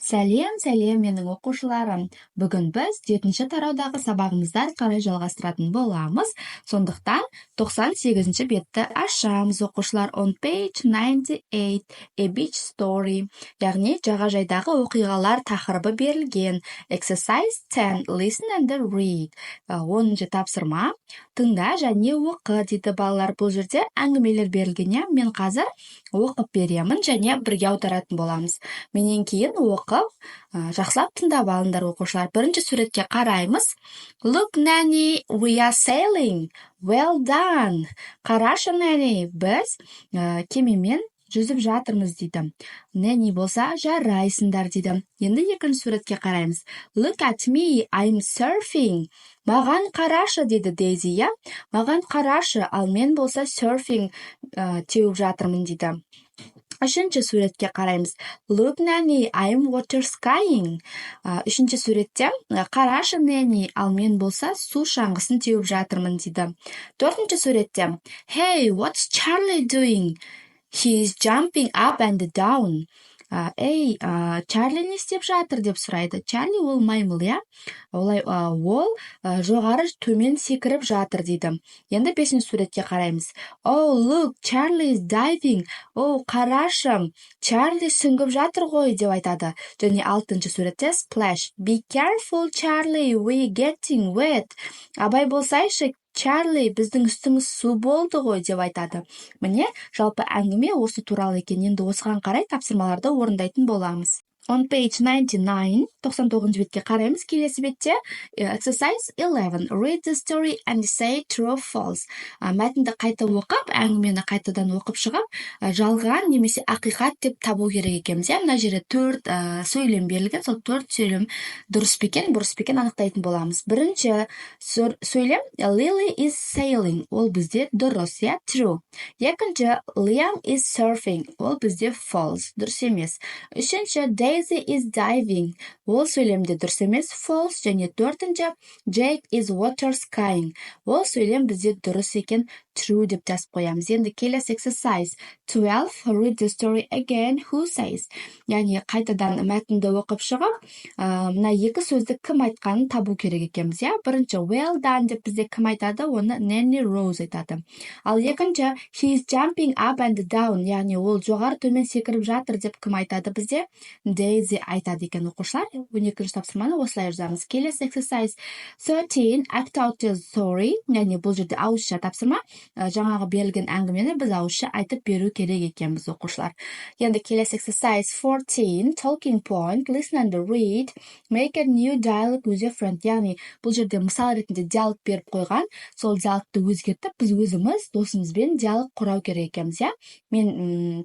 Сәлем, сәлем менің оқушыларым. Бүгін біз 7-ші тараудағы сабағымызды қарай жалғастыратын боламыз. Сондықтан 98-ші бетті ашамыз оқушылар. On page 98, a beach story. Яғни жағажайдағы оқиғалар тақырыбы берілген. Exercise 10, listen and read. 10-ші тапсырма. Тыңда және оқы дейді балалар. Бұл жерде әңгімелер берілген. Мен қазір оқып беремін және бірге аударатын боламыз. Менен кейін оқып, жақсылап тыңдап алыңдар оқушылар. Бірінші суретке қараймыз. Look, Nanny, we are sailing. Well done. Қарашы, Nanny, біз кемемен жүзіп жатырмыз дейді. Nanny болса, жарайсыңдар дейді. Енді екінші суретке қараймыз. Look at me, I'm surfing. Маған қарашы дейді Дейзи, я? Маған қарашы, ал мен болса surfing теуіп жатырмын дейді. Үшінші суретке қараймыз. Look, Nanny, I'm water skiing. Үшінші суретте қарашы, Nanny, ал мен болса су шаңғысын теуіп жатырмын дейді. Төртінші суретте Hey, what's Charlie doing? He's jumping up and down. Ей, Чарли не істеп жатыр деп сұрайды. Чарли ол маймыл, я? Ол жоғары төмен секіріп жатыр дейді. Енді бесінші суретке қараймыз. Oh, look, Charlie is diving. Қарашы, Чарли сүңгіп жатыр ғой деп айтады. Және алтыншы суретте splash. Be careful, Charlie, we're getting wet. Абай болсайшы, Чарли, біздің үстіміз су болды ғой деп айтады. Міне, жалпы әңгіме осы туралы екен. Енді осыған қарай тапсырмаларды орындайтын боламыз. On page 99, 99 бетке қараймыз. Келесі бетте exercise 11. Read the story and say true or false. Мәтінді қайта оқып, әңгімені қайтадан оқып шығып, жалған немесе ақиқат деп табу керек екенбіз. Мына жерде 4 сөйлем берілген, сол 4 сөйлем дұрыс па екен, бұрыс па екен анықтайтын боламыз. Бірінші сөйлем Lily is sailing. Ол бізде дұрыс, я, true. Екінші Liam is surfing. Ол бізде false, дұрыс емес. Үшінші Daisy is diving. Ол сөйлемде дұрыс емес, false. Және төртінші Jake is water skiing. Ол сөйлем бізде дұрыс екен, true деп жазып қоямыз. Енді келесі exercise 12. Read the story again. Who says? Яғни қайтадан мәтінді оқып шығып, мына екі сөзді кім айтқанын табу керек екенбіз. Бірінші well done деп бізде кім айтады? Оны Nanny Rose айтады. Ал екінші he is jumping up and down. Яғни ол жоғары төмен секіріп жатыр деп кім айтады бізде? Daisy айтады екен оқушылар. 12-ші тапсырманы осылай жазамыз. Келесі exercise 13. Act out the story. Яғни бұл жерде ауызша тапсырма. Жаңағы берілген әңгімені біз ауызша айтып беру керек екенбіз оқушылар. Енді келесі exercise 14. Talking point. Listen and read. Make a new dialogue with your friend. Яғни бұл жерде мысал ретінде диалог беріп қойған. Сол диалогты өзгертіп, біз өзіміз досымызбен диалог құрау керек екенбіз. Мен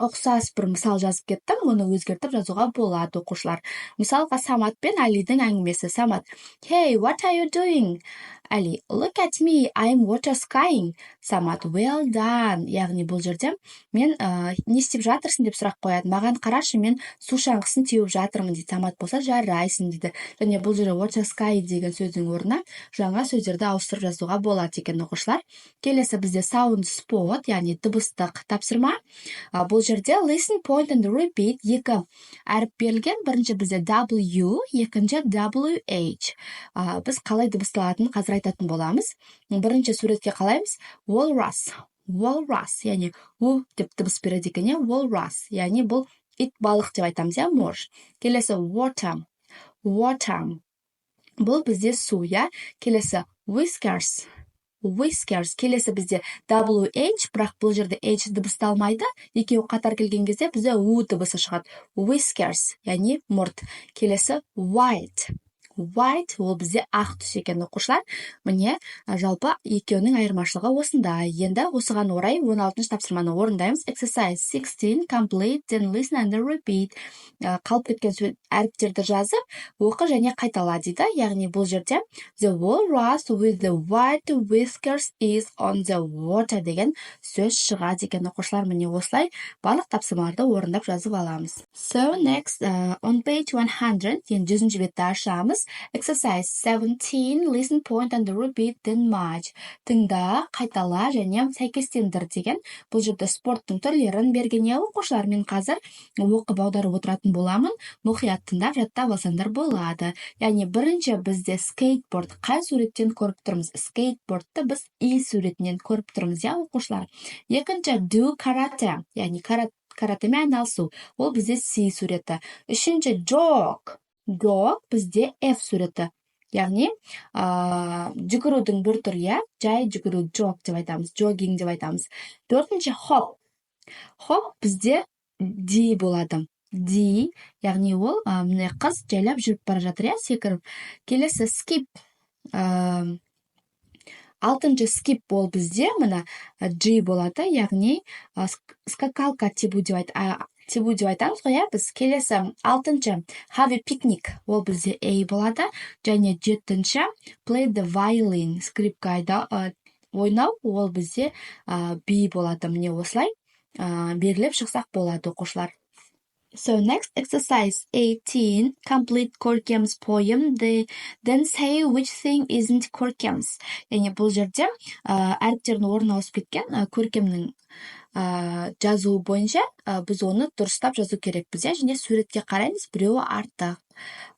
ұқсас бір мысал жазып кеттім, оны өзгертіп жазуға болады оқушылар. Мысалға Самат пен Алидің әңгімесі. Самат: Hey, what are you doing? Али: Look at me, I'm water skiing. Самат: Well done. Яғни бұл жерде мен не істеп жатырсың деп сұрақ қояды. Маған қарашы, мен су шаңғысын теуіп жатырмын дейді. Самат болса жарайсың дейді. Және бұл жерде water sky деген сөздің орнына жаңа сөздерді ауыстырып жазуға болады екен оқушылар. Келесі бізде sound spot, яғни дыбыстық тапсырма. Бұл жерде listen, point and repeat екі әріп берілген. Бірінші бізде W, екінші WH. Біз қалай дыбысталатынын қазір айтатын боламыз. Бірінші суретке қалаймыз. Walrus. Walrus, яғни у деп дыбыс береді екен. Walrus, яғни бұл ит балық деп айтамыз, морж. Келесі water. Water. Бұл бізде су, Келесі whiskers. Whiskers. Келесі бізде WH, бірақ бұл жерде H дыбысталмайды. Екеуі қатар келген кезде бізде U дыбысы шығады. Whiskers, яғни мұрт. Келесі white. White, ол бізде ақ түс екен оқушылар. Міне, жалпы екеуінің айырмашылығы осында. Енді осыған орай 16-ші тапсырманы орындаймыз. Exercise 16. Complete, then listen and repeat. Қалып кеткен әріптерді жазып, оқы және қайтала дейді. Яғни бұл жерде The walrus with the white whiskers is on the water деген сөз шығады екен оқушылар. Міне осылай барлық тапсырмаларды орындап жазып аламыз. So next, on page 100, енді 100-ші бетті ашамыз. Exercise 17. Listen, point and repeat then match. Тыңда, қайтала және сәйкестендір деген. Бұл жерде спорттың түрлерін берген оқушылар. Мен қазір оқып аударып отыратын боламын. Мұқият тыңдап жаттап алсаңдар болады. Яғни бірінші бізде скейтборд қай суреттен көріп тұрмыз? Скейтбордты біз и суретінен көріп тұрмыз, оқушылар. Екінші do karate, яғни каратэмен айналысу. Ол бізде C суреті. Үшінші jog бізде F суреті. Яғни жүгірудің бір түрі, жай жүгіру jog деп айтамыз, jogging деп айтамыз. Төртінші hop бізде D болады. D, яғни ол міне қыз жайлап жүріп бара жатыр, секіріп. Келесі skip. Алтыншы skip ол бізде мына G болады, яғни скакалка тебу деп айтамыз ғой, біз. Келесі алтыншы have a picnic ол бізде A болады, және жетінші play the violin скрипка ойнау ол бізде B болады. Міне осылай белгілеп шықсақ болады, оқушылар. So next exercise 18. Complete Көркем's poem. Then say which thing isn't Көркем's. Яғни бұл жерде әріптердің орны ауысып кеткен Көркемнің жазуы бойынша біз оны дұрыстап жазу керекпіз, және суретке қараймыз, біреуі артық.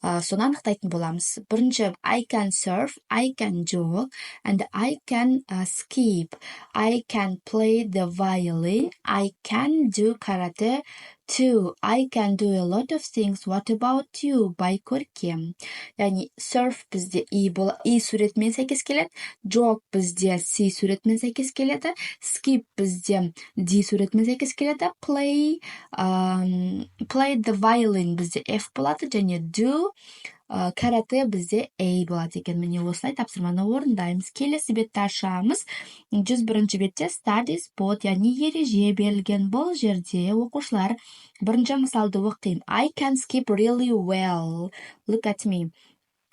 Соны анықтайтын боламыз. Бірінші I can surf, I can jog, and I can skip. I can play the violin, I can do karate too. I can do a lot of things. What about you? By Көркем. Яғни surf бізде И суретмен сәйкес келеді, jog бізде C суретмен сәйкес келеді, skip бізде D суретмен сәйкес келеді, play the violin бізде F болады, және do карате бізде A болады екен. Міне осылай тапсырманы орындаймыз. Келесі бетті ашамыз. 101-ші бетте study spot, яғни ереже берілген. Бұл жерде оқушылар бірінші мысалды оқиын. I can skip really well. Look at me.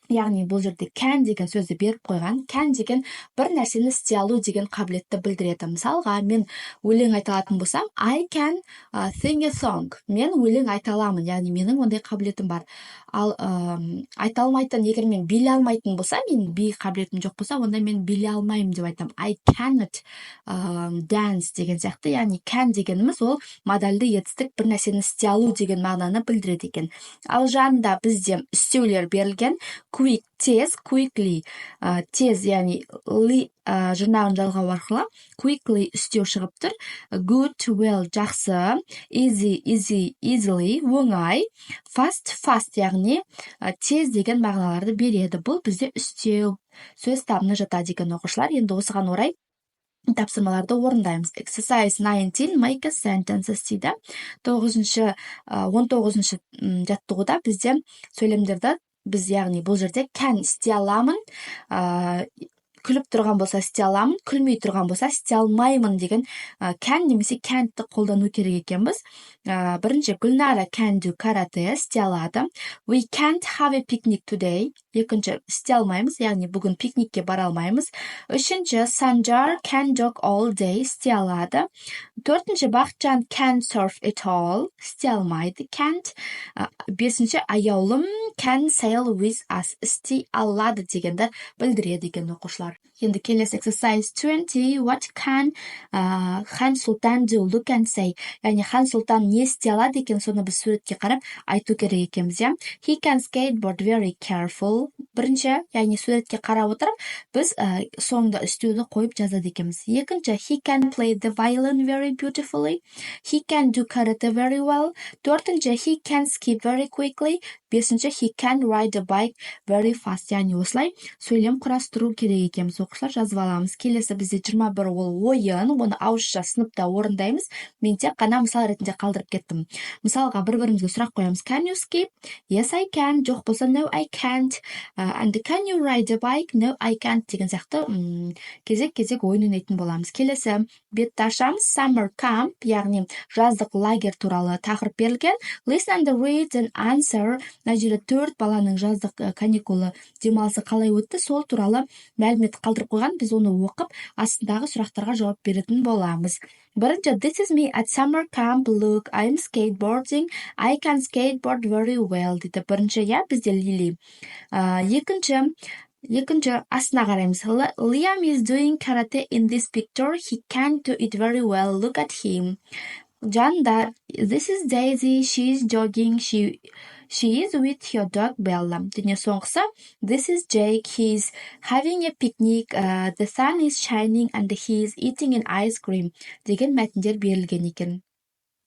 Яғни бұл жерде can деген сөзді беріп қойған. Can деген бір нәрсені істей алу деген қабілетті білдіреді. Мысалға, мен өлең айта алатын болсам, I can sing a song. Мен өлең айта аламын, яғни менің ондай қабілетім бар. Ал айта алмайтын, егер мен билей алмайтын болсам, мен би қабілетім жоқ болса, онда мен билей алмаймын деп айтам. I cannot dance деген сияқты. Яғни can дегеніміз ол модальды етістік, бір нәрсені істей алу деген мағынаны білдіреді екен. Ал жанында бізде істеулер берілген. Quick, тез, quickly, тез, яғни жұрнағын жалғау арқылы quickly істеу шығып тұр. Good, well, жақсы, easily, оңай, fast, яғни тез деген мағыналарды береді. Бұл бізде істеу сөз табына жатады екен, оқушылар. Енді осыған орай тапсырмаларды орындаймыз. Exercise 19, make a sentences дейді. 19-ші жаттығуда бізде сөйлемдерді біз, яғни бұл жерде can істей аламын, күліп тұрған болса істей аламын, күлмей тұрған болса істей алмаймын деген can немесе can'тті қолдану керек екенбіз. Бірінші Гүлнара can do karate істей алады. We can't have a picnic today. Екінші істей алмаймыз, яғни бүгін пикникке бара алмаймыз. Үшінші Санжар can jog all day істей алады. Төртінші Бақытжан can surf at all істей алмайды, can't. Бесінші Аяулым can sail with us істей алады дегенді білдіреді екен, оқушылар. Енді келесі exercise 20. What can Хан Сұлтан do? Look and say. Яғни Хан Сұлтан не істей алады екен, соны біз суретке қарап айту керек екенбіз. He can skateboard very careful. Бірінші, яғни суретке қарап отырып, біз соңында істеуді қойып жазады екенбіз. Екінші, he can play the violin very beautifully. He can do karate very well. Төртінші, he can skip very quickly. Бесінші, he can ride a bike very fast. Яғни осылай сөйлем құрастыру керек екенбіз, оқушылар, жазып аламыз. Келесі бізде 21 ол ойын, оны ауызша сыныпта орындаймыз. Мен тек қана мысал ретінде қалдырып кеттім. Мысалға бір-бірімізге сұрақ қоямыз. Can you skip? Yes, I can. Жоқ болса no, I can't. And can you ride a bike? No, I can't. Деген сияқты кезек-кезек ойын ойнайтын боламыз. Келесі бетті ашамыз. Summer camp, яғни жаздық лагерь туралы тақырып берілген. Listen and read and answer. Мына жерде 4 баланың жаздық каникулы демалысы қалай өтті, сол туралы мәлімет қалдырып қойған. Біз оны оқып, астындағы сұрақтарға жауап беретін боламыз. Бірінші, this is me at summer camp, look, I'm skateboarding, I can skateboard very well, дейді. Бірінші, бізде Лили. Екінші, астына қараймыз. Liam is doing karate in this picture, he can do it very well, look at him. Жандар, this is Daisy, she is jogging, she is with your dog Bella. Және соңғысы, this is Jake, he is having a picnic, the sun is shining and he is eating an ice cream деген мәтіндер берілген екен.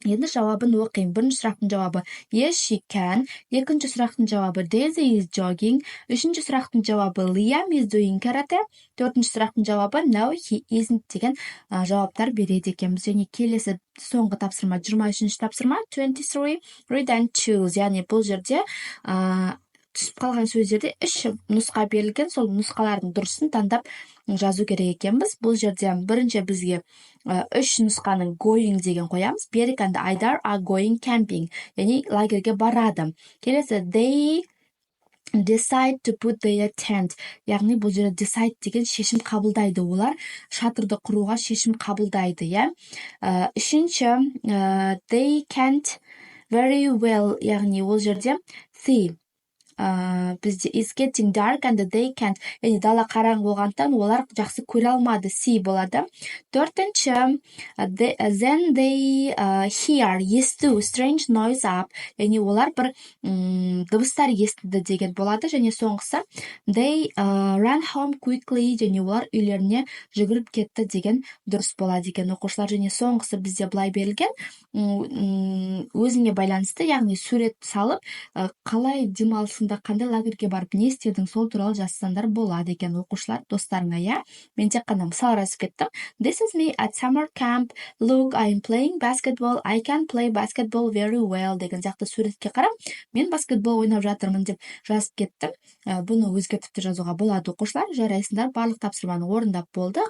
Енді жауабын оқиын. Бірінші сұрақтың жауабы yes, she can. Екінші сұрақтың жауабы Daisy is jogging. Үшінші сұрақтың жауабы Liam is doing karate. Төртінші сұрақтың жауабы no, he isn't деген жауаптар береді екенбіз. Және келесі соңғы тапсырма 23-ші тапсырма 23 read and choose. Яғни бұл жерде түсіп қалған сөздерде үш нұсқа берілген, сол нұсқалардың дұрысын таңдап жазу керек екенбіз. Бұл жерде бірінші бізге үш нұсқаның going деген қоямыз. Берік and Айдар are going camping, яғни лагерге барады. Келесі they decide to put their tent, яғни бұл жерде decide деген шешім қабылдайды. Олар шатырды құруға шешім қабылдайды. Үшінші they can't very well, яғни ол жерде see, бізде is getting dark and they can't, яғни дала қараң болғандықтан олар жақсы көре алмады, see болады. Төртінші then they hear, есту, strange noise up, яғни олар бір дыбыстар естіді деген болады. Және соңғысы they ran home quickly, және олар үйлеріне жүгіріп кетті деген дұрыс болады екен оқушылар. Және соңғысы бізде былай берілген, өзіңе байланысты, яғни сурет салып, қалай демалысың қандай лагерге барып не істедің, сол туралы жазсаңдар болады екен оқушылар достарыңа. Мен тек қана мысал жазып кеттім. This is me at summer camp, look, I'm playing basketball, I can play basketball very well деген сияқты суретке қарап, мен баскетбол ойнап жатырмын деп жазып кеттім. Бұны өзгертіп те жазуға болады оқушылар. Жарайсыңдар, барлық тапсырманы орындап болдық.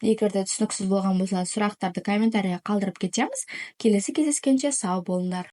Егер де түсініксіз болған болса, сұрақтарды комментарийға қалдырып кетеміз. Келесі кездескенше сау болыңдар.